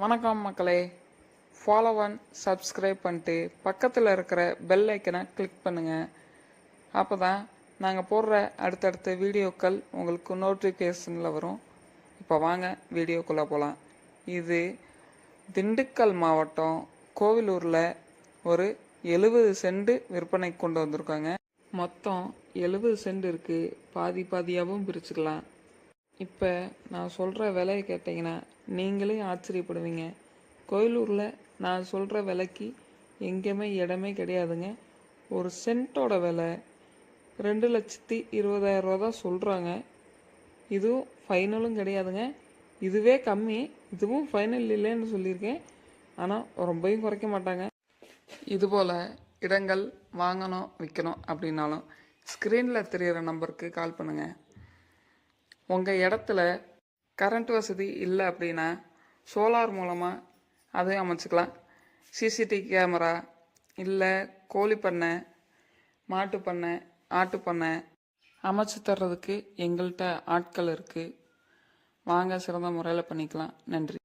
வணக்கம் மக்களே, follow and subscribe பண்ணிட்டு பக்கத்தில் இருக்கிற பெல் ஐக்கனை கிளிக் பண்ணுங்கள். அப்போ தான் நாங்கள் போடுற அடுத்தடுத்த வீடியோக்கள் உங்களுக்கு நோட்டிஃபிகேஷனில் வரும். இப்போ வாங்க வீடியோக்குள்ளே போகலாம். இது திண்டுக்கல் மாவட்டம் கோவிலூரில் ஒரு 70 சென்ட் விற்பனை கொண்டு வந்திருக்காங்க. மொத்தம் 70 சென்ட் இருக்குது. பாதி பாதியாகவும் பிரிச்சுக்கலாம். இப்போ நான் சொல்கிற விலையை கேட்டிங்கன்னா நீங்களே ஆச்சரியப்படுவீங்க. கோயிலூரில் நான் சொல்கிற விலைக்கு எங்கேயுமே இடமே கிடையாதுங்க. ஒரு சென்ட்டோட விலை 2,20,000 தான் சொல்கிறாங்க. இதுவும் ஃபைனலும் கிடையாதுங்க. இதுவே கம்மி, இதுவும் ஃபைனல் இல்லைன்னு சொல்லியிருக்கேன். ஆனால் ரொம்பவும் குறைக்க மாட்டாங்க. இதுபோல் இடங்கள் வாங்கணும் விற்கணும் அப்படின்னாலும் ஸ்க்ரீனில் தெரிகிற நம்பருக்கு கால் பண்ணுங்கள். உங்கள் இடத்துல கரண்ட் வசதி இல்லை அப்படின்னா சோலார் மூலமாக அதையும் அமைச்சிக்கலாம். சிசிடிவி கேமரா இல்லை கோழி பண்ணை, மாட்டு பண்ணை, ஆட்டு பண்ணை அமைச்சு தர்றதுக்கு எங்கள்கிட்ட ஆட்கள் இருக்குது. வாங்க, சிறந்த முறையில் பண்ணிக்கலாம். நன்றி.